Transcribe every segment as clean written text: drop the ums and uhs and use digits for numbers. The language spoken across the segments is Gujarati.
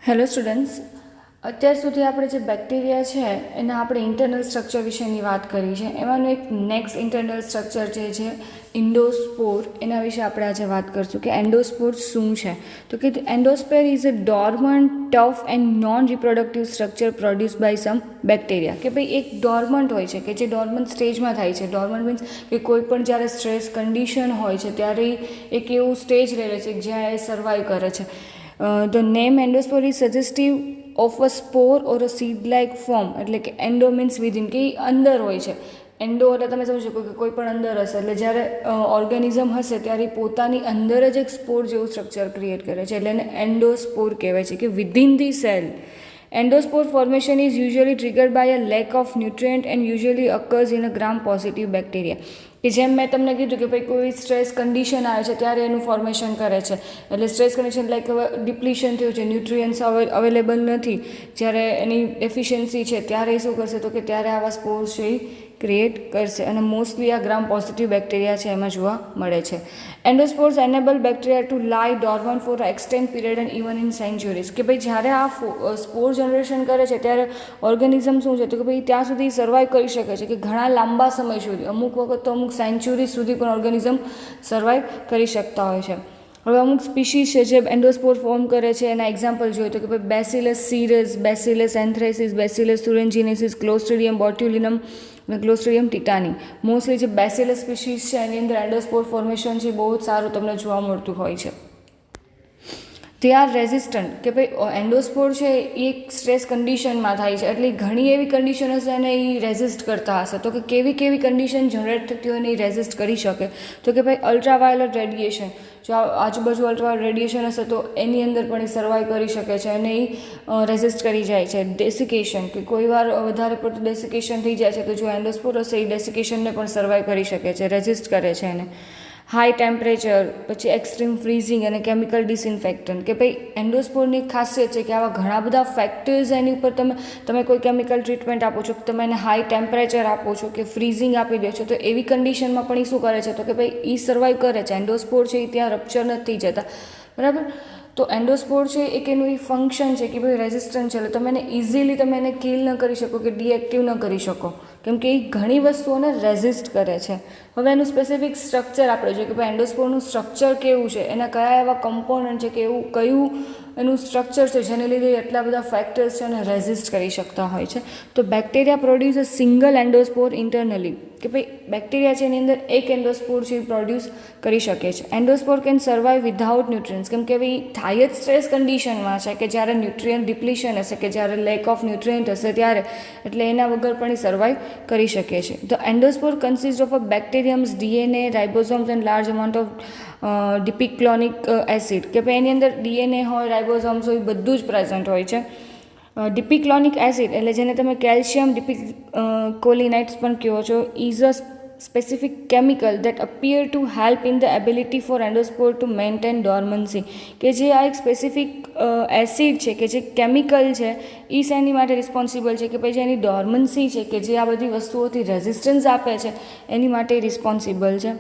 હેલો સ્ટુડન્ટ્સ, અત્યાર સુધી આપણે જે બેક્ટેરિયા છે એના આપણે ઇન્ટરનલ સ્ટ્રક્ચર વિશેની વાત કરી છે. એમાંનું એક નેક્સ્ટ ઇન્ટરનલ સ્ટ્રક્ચર જે છે એન્ડોસ્પોર, એના વિશે આપણે આજે વાત કરીશું કે એન્ડોસ્પોર શું છે. તો કે endospore is a dormant, tough and non reproductive structure produce by some bacteria. કે ભાઈ એક ડોર્મન્ટ હોય છે કે જે ડોર્મન્ટ સ્ટેજમાં થાય છે. ડોર્મન્ટ મીન્સ કે કોઈ પણ જ્યારે સ્ટ્રેસ કન્ડિશન હોય છે ત્યારે એક એવું સ્ટેજ રહે છે જ્યાં એ સર્વાઈવ કરે છે. The name endospore is suggestive of a spore or a seed-like form. એટલે કે એન્ડો મીન્સ વિધિન, કે અંદર હોય છે. એન્ડો એટલે તમે સમજી શકો કે કોઈ પણ અંદર હશે, એટલે જ્યારે ઓર્ગેનિઝમ હશે ત્યારે પોતાની અંદર જ એક સ્પોર જેવું સ્ટ્રક્ચર ક્રિએટ કરે છે, એટલે એને એન્ડોસ્પોર કહેવાય છે કે within the cell. Endospore formation is usually triggered by a lack of nutrient and usually occurs in a gram-positive bacteria. કે જેમ મેં તમને કીધું કે ભાઈ કોઈ સ્ટ્રેસ કન્ડિશન આવે છે ત્યારે એનું ફોર્મેશન કરે છે. એટલે સ્ટ્રેસ કન્ડિશન લાઈક હવે ડિપ્લીશન થયું છે, ન્યુટ્રિયન્ટ્સ અવેલેબલ નથી, જ્યારે એની ડેફિશિયન્સી છે ત્યારે શું કરશે, તો કે ત્યારે આવા સ્પોર્સ છે ક્રિએટ કરશે. અને મોસ્ટલી આ ગ્રામ પોઝિટિવ બેક્ટેરિયા છે એમાં જોવા મળે છે. એન્ડોસ્પોર્સ enable bacteria to lie dormant for extend period and even in centuries. કે ભાઈ જ્યારે આ સ્પોર જનરેશન કરે છે ત્યારે ઓર્ગેનિઝમ શું છે, તો કે ભાઈ ત્યાં સુધી સર્વાઈવ કરી શકે છે કે ઘણા લાંબા સમય સુધી, અમુક વખત તો અમુક સેન્ચુરી સુધી પણ ઓર્ગેનિઝમ સર્વાઈવ કરી શકતા હોય છે. હવે અમુક સ્પીશીઝ છે જે એન્ડોસ્પોર ફોર્મ કરે છે, એના એક્ઝામ્પલ જોઈએ તો કે ભાઈ બેસિલસ સીરસ, બેસિલસ એન્થ્રેસિસ, બેસિલસ તુરેન્જીનેસિસ, ક્લોસ્ટ્રીડિયમ બોટ્યુલિનમ અને ક્લોસ્ટ્રીડિયમ ટિટાની. મોસ્ટલી જે બેસિલસ સ્પીશીઝ છે એની અંદર એન્ડોસ્પોર ફોર્મેશન છે બહુ જ સારું તમને જોવા મળતું હોય છે. તે આર રેઝિસ્ટન્ટ, કે ભાઈ એન્ડોસ્પોર છે એ એક સ્ટ્રેસ કન્ડિશનમાં થાય છે, એટલે ઘણી એવી કન્ડિશન હશે અને એ રેઝિસ્ટ કરતા હશે. તો કે કેવી કેવી કન્ડિશન જનરેટ થતી હોય ને એ રેઝિસ્ટ કરી શકે, તો કે ભાઈ અલ્ટ્રાવાયોલેટ રેડિયેશન. જો આજુબાજુ અલ્ટ્રાવાયોલેટ રેડિયેશન હશે તો એની અંદર પણ એ સર્વાઈવ કરી શકે છે અને એ રેઝિસ્ટ કરી જાય છે. ડેસિકેશન, કે કોઈ વાર વધારે પડતું ડેસિકેશન થઈ જાય છે તો જો એન્ડોસ્પોર હશે એ ડેસિકેશનને પણ સર્વાઈવ કરી શકે છે, રેઝિસ્ટ કરે છે એને. હાઈ ટેમ્પરેચર, પછી એક્સ્ટ્રીમ ફ્રીઝિંગ અને કેમિકલ ડિસઇન્ફેક્ટન્ટ. કે ભાઈ એન્ડોસ્પોરની ખાસિયત છે કે આવા ઘણા બધા ફેક્ટર્સ એની ઉપર તમે કોઈ કેમિકલ ટ્રીટમેન્ટ આપો છો, તમે એને હાઈ ટેમ્પરેચર આપો છો કે ફ્રીઝિંગ આપી દો છો, તો એવી કન્ડિશનમાં પણ એ શું કરે છે, તો કે ભાઈ એ સર્વાઈવ કરે છે. એન્ડોસ્પોર છે એ ત્યાં રપ્ચર નથી થઈ જતા, બરાબર. તો એન્ડોસ્પોર છે એક એનું એ ફંક્શન છે કે ભાઈ રેઝિસ્ટન્ટ છે, એટલે તમે એને ઇઝીલી તમે એને કિલ ન કરી શકો કે ડીએક્ટિવ ન કરી શકો, કેમ કે એ ઘણી વસ્તુઓને રેઝિસ્ટ કરે છે. હવે એનું સ્પેસિફિક સ્ટ્રક્ચર આપણે જોઈએ કે ભાઈ એન્ડોસ્પોરનું સ્ટ્રક્ચર કેવું છે, એના કયા એવા કમ્પોનન્ટ છે કે એવું કયું એનું સ્ટ્રક્ચર છે જેને લીધે એટલા બધા ફેક્ટર્સ છે એને રેઝિસ્ટ કરી શકતા હોય છે. તો bacteria produce a single endospore internally, કે ભાઈ બેક્ટેરિયા છે એની અંદર એક એન્ડોસ્પોર છે એ પ્રોડ્યુસ કરી શકે છે. એન્ડોસ્પોર કેન સર્વાઈવ વિધાઉટ ન્યુટ્રિયન્ટ્સ, કેમ કે ભાઈ થાય જ સ્ટ્રેસ કન્ડિશનમાં છે કે જ્યારે ન્યુટ્રિયન્ટ ડિપ્લીશન હશે, કે જ્યારે લેક ઓફ ન્યુટ્રિયન્ટ હશે ત્યારે, એટલે એના વગર પણ એ સર્વાઈવ કરી શકે છે. The endospore consist of a bacterium's, DNA, ribosomes and large amount of dipicolinic acid. કે ભાઈ એની અંદર ડીએનએ હોય, રાઇબોસોમ્સ હોય, બધું જ પ્રેઝન્ટ હોય છે. ડિપિક્લોનિક એસિડ એટલે જેને તમે કેલ્શિયમ ડિપિકોલિનાઇટ્સ પણ કહો છો, is a specific chemical that appear to help in the ability for endospore to maintain dormancy. કે જે આ એક સ્પેસિફિક એસિડ છે કે જે કેમિકલ છે એ શેની માટે રિસ્પોન્સિબલ છે, કે ભાઈ જે એની ડોર્મન્સી છે કે જે આ બધી વસ્તુઓથી રેઝિસ્ટન્સ આપે છે એની માટે રિસ્પોન્સિબલ છે.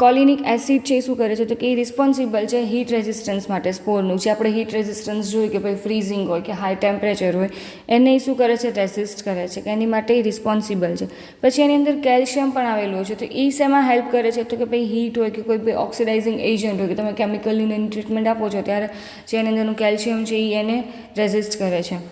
કોલિનિક એસિડ છે એ શું કરે છે, તો કે એ રિસ્પોન્સિબલ છે હીટ રેઝિસ્ટન્સ માટે સ્પોરનું. જે આપણે હીટ રેઝિસ્ટન્સ જોઈએ કે ભાઈ ફ્રીઝિંગ હોય કે હાઈ ટેમ્પરેચર હોય, એને એ શું કરે છે, રેઝિસ્ટ કરે છે, કે એની માટે એ રિસ્પોન્સિબલ છે. પછી એની અંદર કેલ્શિયમ પણ આવેલું હોય છે, તો એ શેમાં હેલ્પ કરે છે, તો કે ભાઈ હીટ હોય કે કોઈ ભાઈ ઓક્સિડાઇઝિંગ એજન્ટ હોય કે તમે કેમિકલની એની ટ્રીટમેન્ટ આપો છો ત્યારે જે એની અંદરનું કેલ્શિયમ છે એ એને રેઝિસ્ટ કરે છે.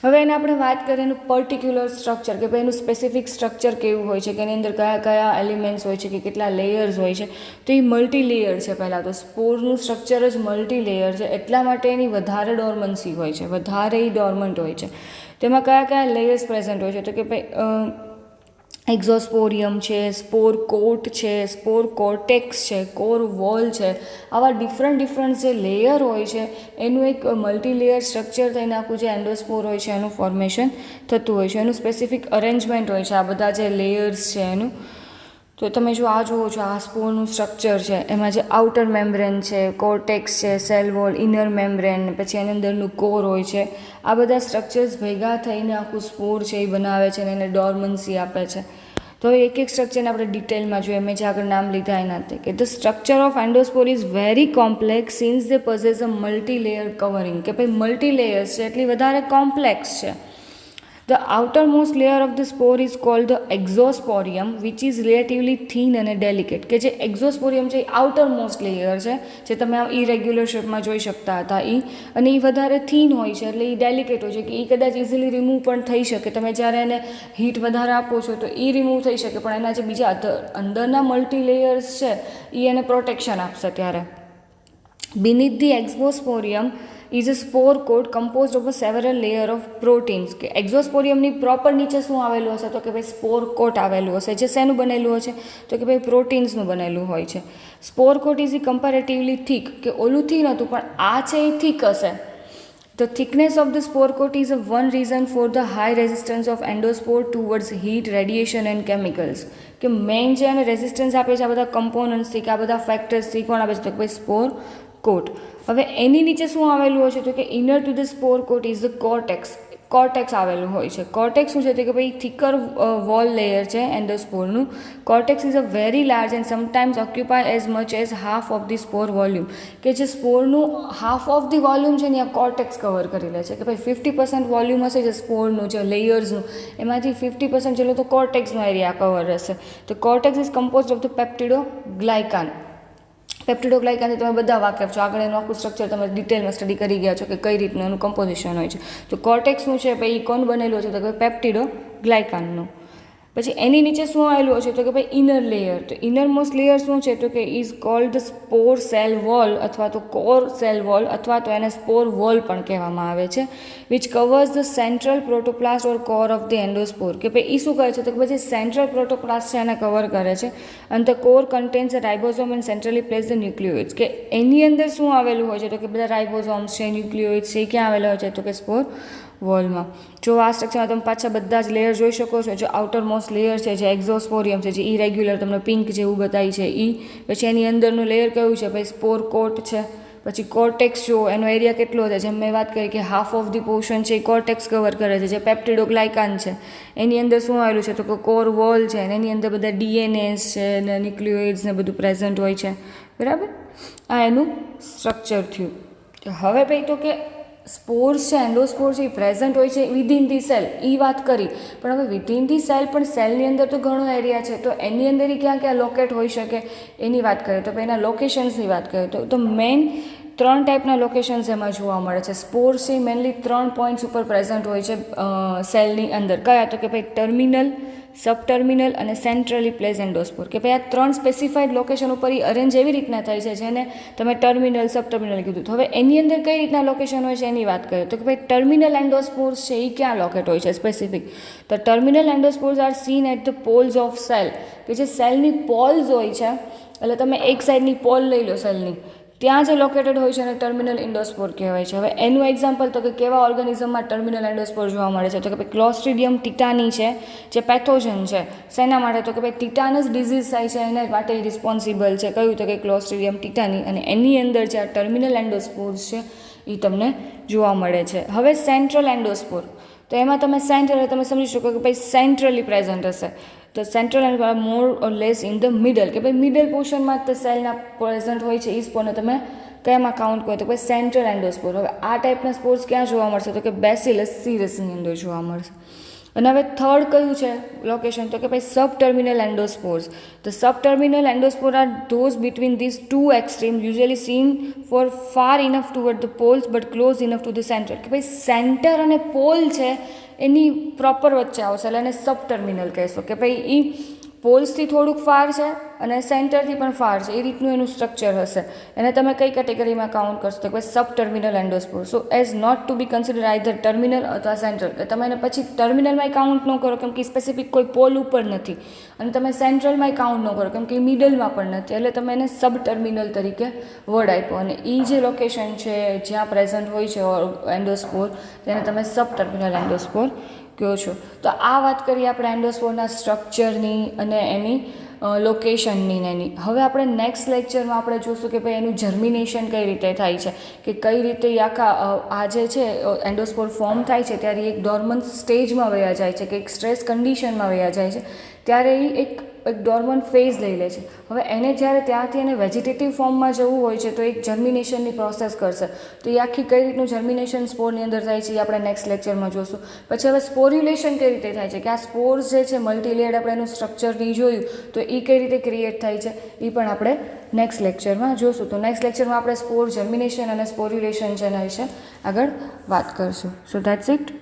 હવે એને આપણે વાત કરીએ એનું પર્ટિક્યુલર સ્ટ્રક્ચર, કે ભાઈ એનું સ્પેસિફિક સ્ટ્રક્ચર કેવું હોય છે, કે એની અંદર કયા કયા એલિમેન્ટ્સ હોય છે, કે કેટલા લેયર્સ હોય છે. તો એ મલ્ટી લેયર છે. પહેલાં તો સ્પોરનું સ્ટ્રક્ચર જ મલ્ટી લેયર છે, એટલા માટે એની વધારે ડોર્મન્સી હોય છે, વધારે એ ડોર્મન્ટ હોય છે. તેમાં કયા કયા લેયર્સ પ્રેઝન્ટ હોય છે, તો કે ભાઈ એક્ઝોસ્પોરિયમ છે, સ્પોર કોટ છે, સ્પોર કોર્ટેક્સ છે, કોર વોલ છે. આવા ડિફરન્ટ જે લેયર હોય છે એનું એક મલ્ટી લેયર સ્ટ્રક્ચર થઈને આખું જે એન્ડોસ્પોર હોય છે એનું ફોર્મેશન થતું હોય છે. એનું સ્પેસિફિક અરેન્જમેન્ટ હોય છે આ બધા જે લેયર્સ છે એનું. તો તમે જો આ જુઓ છો, આ સ્પોરનું સ્ટ્રક્ચર છે, એમાં જે આઉટર મેમ્બ્રેન છે, કોર્ટેક્સ છે, સેલ વોલ, ઇનર મેમ્બ્રેન, પછી એની અંદરનું કોર હોય છે, આ બધા સ્ટ્રક્ચર્સ ભેગા થઈને આખું સ્પોર છે એ બનાવે છે અને એને ડોર્મન્સી આપે છે. તો હવે એક સ્ટ્રક્ચરને આપણે ડિટેલમાં જોઈએ. મેં જે આગળ નામ લીધા એના કે the structure of endospore is very complex since they possess a multi layer covering, કે ભાઈ મલ્ટી લેયર્સ છે એટલી વધારે કોમ્પ્લેક્સ છે. The outermost layer of the spore is called the exosporium, which is relatively thin and delicate. કે જે exosporium છે એ outermost layer છે, જે તમે આ ઇરેગ્યુલર શેપમાં જોઈ શકતા હતા અને એ વધારે થીન હોય છે એટલે એ ડેલિકેટ હોય છે કે એ કદાચ ઇઝીલી રિમૂવ પણ થઈ શકે. તમે જ્યારે એને હીટ વધારે આપો છો તો એ રિમૂવ થઈ શકે, પણ એના જે બીજા અંદરના મલ્ટી લેયર્સ છે એ એને પ્રોટેક્શન આપશે. ત્યારે beneath the exosporium is a spore coat composed of a several layer of proteins. કે એક્ઝોસ્પોરિયમની પ્રોપર નીચે શું આવેલું હશે? તો કે ભાઈ સ્પોર કોટ આવેલું હશે, જે શેનું બનેલું હશે? તો કે ભાઈ પ્રોટીન્સનું બનેલું હોય છે. સ્પોર કોટ ઇઝ કમ્પેરેટિવલી થીક, કે ઓલું થીન હતું પણ આ છે એ થીક હશે. The thickness of the spore coat is one reason for the high resistance of endospore towards heat, radiation and chemicals. કે મેઇન જે એને રેઝિસ્ટન્સ આપે છે આ બધા કમ્પોનન્ટ્સથી, કે આ બધા ફેક્ટર્સથી કોણ આપે છે? તો કે ભાઈ સ્પોર કોટ. હવે એની નીચે શું આવેલું હોય છે? તો કે inner to the spore coat is the cortex આવેલું હોય છે. કોર્ટેક્સ શું છે? તો કે ભાઈ થિકર વોલ લેયર છે એન્ડોસ્પોરનું. Cortex is a very large and sometimes occupy as much as half of the spore volume. કે જે સ્પોરનું હાફ ઓફ ધી વોલ્યુમ છે ને આ કોર્ટેક્સ કવર કરી લે છે. કે ભાઈ 50% વોલ્યુમ હશે જે સ્પોરનું, જે લેયર્સનું, એમાંથી 50% જેટલો તો કોર્ટેક્સનો એરિયા કવર રહેશે. તો cortex is composed of the peptidoglycan. પેપ્ટિડોગ્લાયકાનથી તમે બધા વાકેફ છો, આગળ એનું આખું સ્ટ્રક્ચર તમે ડિટેલમાં સ્ટડી કરી ગયા છો કે કઈ રીતનું એનું કમ્પોઝિશન હોય છે. તો કોર્ટેક્સ શું છે ભાઈ, કોણ બનેલું છે? તો કે પેપ્ટિડોગ્લાયકાનનું. પછી એની નીચે શું આવેલું છે? તો કે ભાઈ ઇનર લેયર. તો ઇનર મોસ્ટ લેયર શું છે? તો કે ઇઝ કોલ્ડ સ્પોર સેલ વોલ અથવા તો કોર સેલ વોલ અથવા તો એને સ્પોર વોલ પણ કહેવામાં આવે છે. Which covers the central protoplast or core of the endospore. કે ભાઈ એ શું કરે છે? તો કે પછી સેન્ટ્રલ પ્રોટોપ્લાસ્ટ છે એને કવર કરે છે. અને the core contains ribosome and centrally place the nucleoids. કે એની અંદર શું આવેલું હોય છે? તો કે બધા રાઇબોઝોમ્સ છે, ન્યુક્લિયોઇડ્સ છે, એ ક્યાં આવેલા હોય છે? તો કે સ્પોર વોલમાં. જો આ સ્ટ્રક્ચરમાં તમે પાછા બધા જ લેયર જોઈ શકો છો. જો આઉટર મોસ્ટ લેયર છે જે એક્ઝોસ્પોરિયમ છે, જે ઇરેગ્યુલર તમને પિંક જેવું બતાવી છે એ. પછી એની અંદરનું લેયર કયું છે? ભાઈ સ્પોર કોટ છે. પછી કોર્ટેક્સ જો એનો એરિયા કેટલો છે? જેમ મેં વાત કરી કે હાફ ઓફ ધી પોર્શન છે એ કોર્ટેક્સ કવર કરે છે, જે પેપ્ટિડોગ્લાયકાન છે. એની અંદર શું આવેલું છે? તો કે કોર વોલ છે, અને એની અંદર બધા ડીએનએસ છે ને ન્યુક્લિયોઇડ્સ ને બધું પ્રેઝન્ટ હોય છે. બરાબર, આ એનું સ્ટ્રક્ચર થયું. હવે ભાઈ તો કે સ્પોર્સ છે, એન્ડોસ્પોર છે એ પ્રેઝન્ટ હોય છે વિધિન ધી સેલ, એ વાત કરી. પણ હવે વિધિન ધી સેલ પણ સેલની અંદર તો ઘણો એરિયા છે, તો એની અંદર એ ક્યાં ક્યાં લોકેટ હોઈ શકે એની વાત કરીએ તો એના લોકેશન્સની વાત કરીએ તો મેઇન 3 ટાઈપના લોકેશન્સ એમાં જોવા મળે છે. સ્પોર્સ એ મેનલી 3 પોઈન્ટ્સ ઉપર પ્રેઝન્ટ હોય છે સેલની અંદર. કયા? તો કે ભાઈ ટર્મિનલ, સબટર્મિનલ અને સેન્ટ્રલી પ્લેસ એન્ડોસ્પોર. કે ભાઈ આ 3 સ્પેસિફાઈડ લોકેશન ઉપર એ અરેન્જ એવી રીતના થાય છે જેને તમે ટર્મિનલ, સબટર્મિનલ કીધું. તો હવે એની અંદર કઈ રીતના લોકેશન હોય છે એની વાત કરીએ તો કે ભાઈ ટર્મિનલ એન્ડોસ્પોર્સ છે એ ક્યાં લોકેટ હોય છે સ્પેસિફિક? તો terminal endospores are seen at the poles of cell. કે જે સેલની પોલ્સ હોય છે, એટલે તમે એક સાઈડની પોલ લઈ લો સેલની, ત્યાં જે લોકેટેડ હોય છે અને ટર્મિનલ એન્ડોસ્પોર કહેવાય છે. હવે એનું એક્ઝામ્પલ તો કે કેવા ઓર્ગેનિઝમમાં ટર્મિનલ એન્ડોસ્પોર જોવા મળે છે? તો કે ભાઈ ક્લોસ્ટ્રીડિયમ ટીટાની છે જે પેથોજન છે. શેના માટે? તો કે ભાઈ ટીટાનસ ડિઝીઝ થાય છે એના માટે રિસ્પોન્સિબલ છે. કયું? તો કે ક્લોસ્ટ્રીડિયમ ટીટાની. અને એની અંદર જે આ ટર્મિનલ એન્ડોસ્પોર્સ છે એ તમને જોવા મળે છે. હવે સેન્ટ્રલ એન્ડોસ્પોર, તો એમાં તમે સેન્ટ્રલ તમે સમજી શકો કે ભાઈ સેન્ટ્રલી પ્રેઝન્ટ હશે. તો central and more or less in the middle, કે ભાઈ મિડલ પોર્શનમાં જ સેલના પ્રેઝન્ટ હોય છે. એ સ્પોરને તમે કયામાં કાઉન્ટ કરો? તો ભાઈ સેન્ટ્રલ એન્ડોસ્પોર. હવે આ ટાઈપના સ્પોર્સ ક્યાં જોવા મળશે? તો કે બેસિલસ સીરસની અંદર જોવા મળશે. અને હવે થર્ડ કયું છે લોકેશન? તો કે ભાઈ સબટર્મિનલ એન્ડોસ્પોર્સ. તો subterminal endospore are those between these 2 extreme usually seen for far enough toward the poles but close enough to the centre. કે ભાઈ સેન્ટર અને પોલ છે એની પ્રોપર વચ્ચે આવશે એટલે એને સબટર્મિનલ કહેશો. કે ભાઈ એ પોલ્સથી થોડુંક ફાર છે અને સેન્ટરથી પણ ફાર છે, એ રીતનું એનું સ્ટ્રક્ચર હશે. એને તમે કઈ કેટેગરીમાં કાઉન્ટ કરશો? તો કે ભાઈ subterminal endospore. So as not to be consider either terminal અથવા સેન્ટ્રલ. કે તમે એને પછી ટર્મિનલમાંય કાઉન્ટ ન કરો કેમ કે સ્પેસિફિક કોઈ પોલ ઉપર નથી, અને તમે સેન્ટ્રલમાંય કાઉન્ટ ન કરો કેમ કે મિડલમાં પણ નથી, એટલે તમે એને સબટર્મિનલ તરીકે વર્ડ આપ્યો. અને એ જે લોકેશન છે જ્યાં પ્રેઝન્ટ હોય છે એન્ડોસ્પોર તેને તમે સબટર્મિનલ એન્ડોસ્પોર કહો છો. તો આ વાત કરીએ આપણે એન્ડોસ્પોરના સ્ટ્રક્ચરની અને એની લોકેશનની ને એની. હવે આપણે નેક્સ્ટ લેક્ચરમાં આપણે જોઈશું કે ભાઈ એનું જર્મિનેશન કઈ રીતે થાય છે, કે કઈ રીતે એ આખા આ જે છે એન્ડોસ્પોર ફોર્મ થાય છે ત્યારે એક ડોર્મન્ટ સ્ટેજમાં વયા જાય છે, કે એક સ્ટ્રેસ કન્ડિશનમાં વયા જાય છે, ત્યારે એ એક ડોર્મન્ટ ફેઝ લઈ લે છે. હવે એને જ્યારે ત્યાંથી એને વેજીટેટિવ ફોર્મમાં જવું હોય છે તો એક જર્મિનેશનની પ્રોસેસ કરશે. તો એ આખી કઈ રીતનું જર્મિનેશન સ્પોરની અંદર થાય છે એ આપણે નેક્સ્ટ લેક્ચરમાં જોઈશું. પછી હવે સ્પોર્યુલેશન કઈ રીતે થાય છે, કે આ સ્પોર્સ જે છે મલ્ટીલેયર્ડ આપણે એનું સ્ટ્રક્ચર નહીં જોયું તો એ કઈ રીતે ક્રિએટ થાય છે એ પણ આપણે નેક્સ્ટ લેક્ચરમાં જોઈશું. તો નેક્સ્ટ લેક્ચરમાં આપણે સ્પોર જર્મિનેશન અને સ્પોર્યુલેશન છે એના વિશે આગળ વાત કરશું. સો દેટ્સ ઇટ.